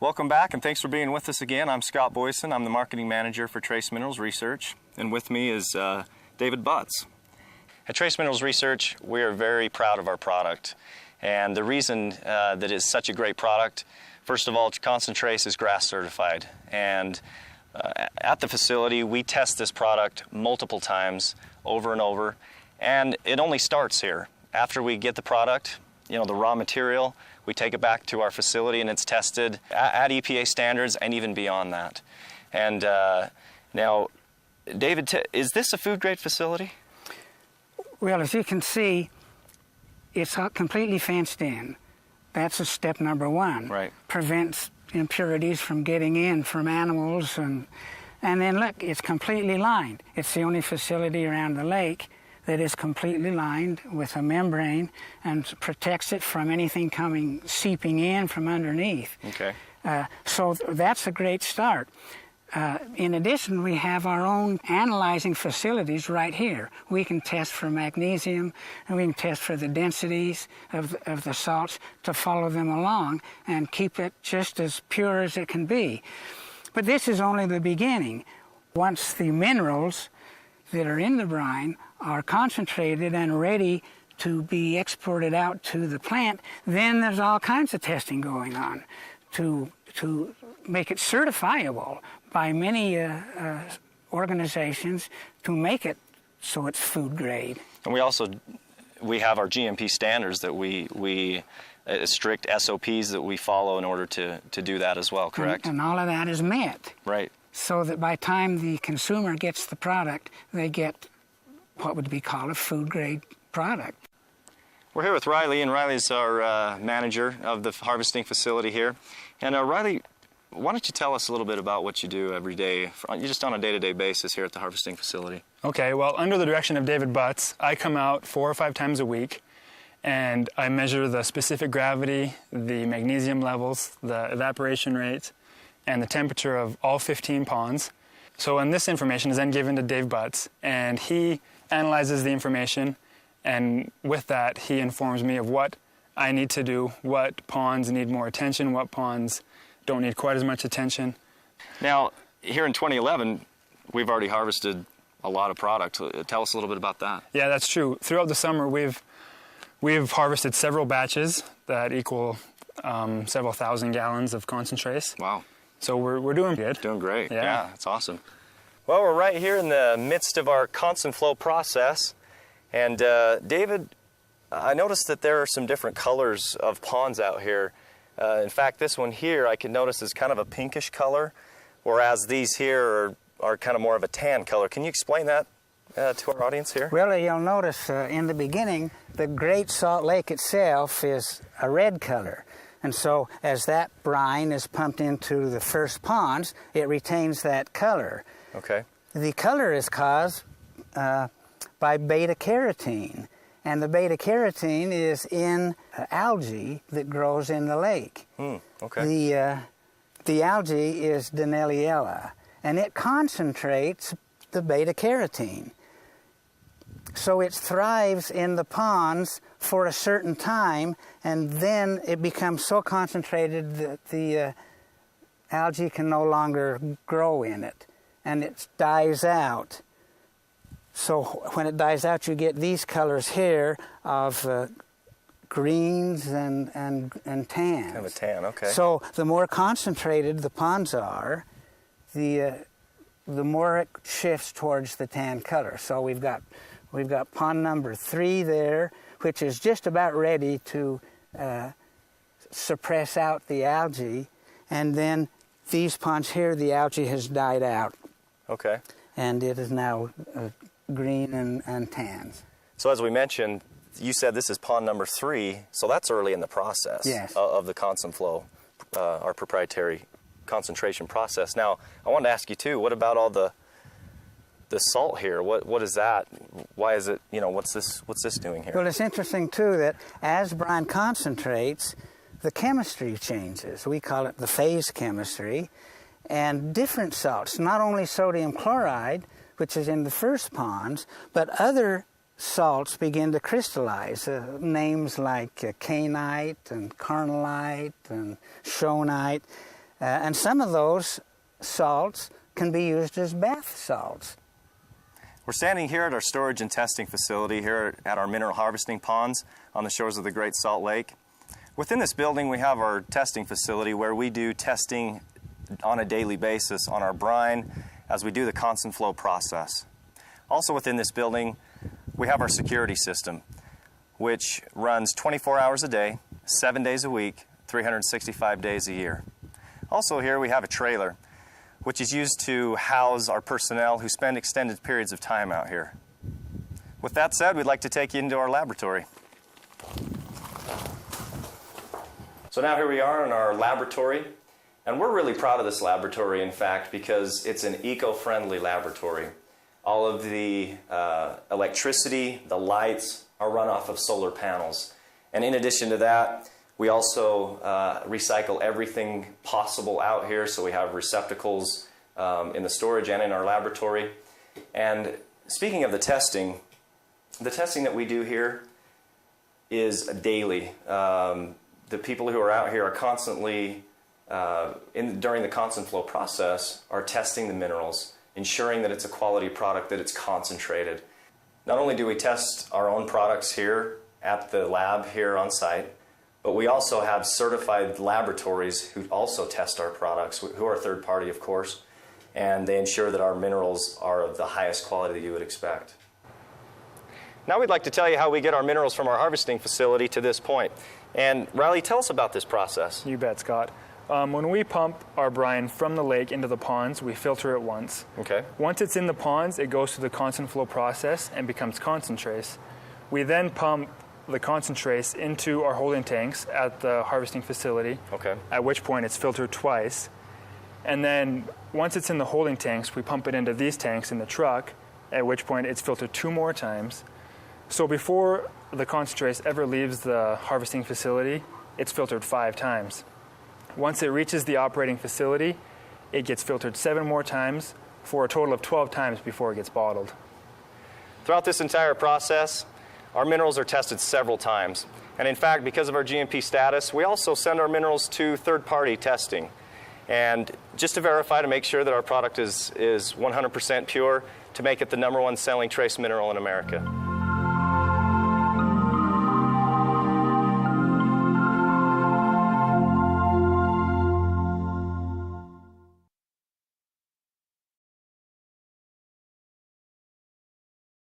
Welcome back, and thanks for being with us again. I'm Scott Boyson. I'm the Marketing Manager for Trace Minerals Research, and with me is David Butts. At Trace Minerals Research, we are very proud of our product, and the reason that it's such a great product, first of all, Concentrace is GRAS certified, and at the facility, we test this product multiple times, over and over, and it only starts here. After we get the product, the raw material, we take it back to our facility and it's tested at EPA standards and even beyond that. And now, David, is this a food-grade facility? Well, as you can see, it's completely fenced in. That's a step number one. Right. Prevents impurities from getting in from animals. And then look, it's completely lined. It's the only facility around the lake that is completely lined with a membrane and protects it from anything seeping in from underneath. Okay. So that's a great start. In addition, we have our own analyzing facilities right here. We can test for magnesium, and we can test for the densities of the salts to follow them along and keep it just as pure as it can be. But this is only the beginning. Once the minerals that are in the brine are concentrated and ready to be exported out to the plant, then there's all kinds of testing going on to make it certifiable by many organizations to make it so it's food grade. And we have our GMP standards that we strict SOPs that we follow in order to do that as well, correct? And all of that is met. Right. So that by the time the consumer gets the product, they get what would be called a food-grade product. We're here with Riley, and Riley's our manager of the harvesting facility here. And Riley, why don't you tell us a little bit about what you do every day, just on a day-to-day basis here at the harvesting facility? Okay, well, under the direction of David Butts, I come out 4 or 5 times a week, and I measure the specific gravity, the magnesium levels, the evaporation rate, and the temperature of all 15 ponds. So, and this information is then given to Dave Butts, and he analyzes the information, and with that, he informs me of what I need to do, what ponds need more attention, what ponds don't need quite as much attention. Now, here in 2011, we've already harvested a lot of product. Tell us a little bit about that. Yeah, that's true. Throughout the summer, we've harvested several batches that equal several thousand gallons of concentrates. Wow. So we're doing good. Doing great. Yeah, that's awesome. Well, we're right here in the midst of our ConcenFlow process. And David, I noticed that there are some different colors of ponds out here. In fact, this one here I can notice is kind of a pinkish color, whereas these here are kind of more of a tan color. Can you explain that to our audience here? Well, you'll notice in the beginning, the Great Salt Lake itself is a red color. And so as that brine is pumped into the first ponds, it retains that color. Okay. The color is caused by beta-carotene. And the beta-carotene is in algae that grows in the lake. Okay. The algae is Donnelliella, and it concentrates the beta-carotene. So it thrives in the ponds for a certain time, and then it becomes so concentrated that the algae can no longer grow in it, and it dies out. So when it dies out, you get these colors here of greens and tans. Kind of a tan, okay. So the more concentrated the ponds are, the more it shifts towards the tan color. So we've got pond number 3 there, which is just about ready to suppress out the algae, and then these ponds here, the algae has died out. Okay. And it is now green and tans. So as we mentioned, you said this is pond number 3, so that's early in the process. Yes. Of the ConcenFlow, our proprietary concentration process. Now, I wanted to ask you too, what about all the salt here? What is that? Why is it, what's this doing here? Well, it's interesting too that as brine concentrates, the chemistry changes. We call it the phase chemistry, and different salts, not only sodium chloride, which is in the first ponds, but other salts begin to crystallize. Names like kainite and carnallite and shonite. And some of those salts can be used as bath salts. We're standing here at our storage and testing facility here at our mineral harvesting ponds on the shores of the Great Salt Lake. Within this building, we have our testing facility where we do testing on a daily basis on our brine as we do the constant flow process. Also within this building, we have our security system, which runs 24 hours a day, 7 days a week, 365 days a year. Also here we have a trailer, which is used to house our personnel who spend extended periods of time out here. With that said, we'd like to take you into our laboratory. So now here we are in our laboratory, and we're really proud of this laboratory, in fact, because it's an eco-friendly laboratory. All of the electricity, the lights are run off of solar panels. And in addition to that, we also recycle everything possible out here, so we have receptacles in the storage and in our laboratory. And speaking of the testing that we do here is daily. The people who are out here are constantly, during the constant flow process, are testing the minerals, ensuring that it's a quality product, that it's concentrated. Not only do we test our own products here at the lab here on site, but we also have certified laboratories who also test our products, who are third party, of course, and they ensure that our minerals are of the highest quality that you would expect. Now we'd like to tell you how we get our minerals from our harvesting facility to this point. And Riley, tell us about this process. You bet, Scott. When we pump our brine from the lake into the ponds, we filter it once. Okay. Once it's in the ponds, it goes through the constant flow process and becomes concentrates. We then pump the concentrates into our holding tanks at the harvesting facility, Okay. at which point it's filtered twice. And then once it's in the holding tanks, we pump it into these tanks in the truck, at which point it's filtered 2 more times. So before the concentrates ever leaves the harvesting facility, it's filtered 5 times. Once it reaches the operating facility, it gets filtered 7 more times for a total of 12 times before it gets bottled. Throughout this entire process, our minerals are tested several times. And in fact, because of our GMP status, we also send our minerals to third-party testing. And just to verify, to make sure that our product is 100% pure, to make it the #1 selling trace mineral in America.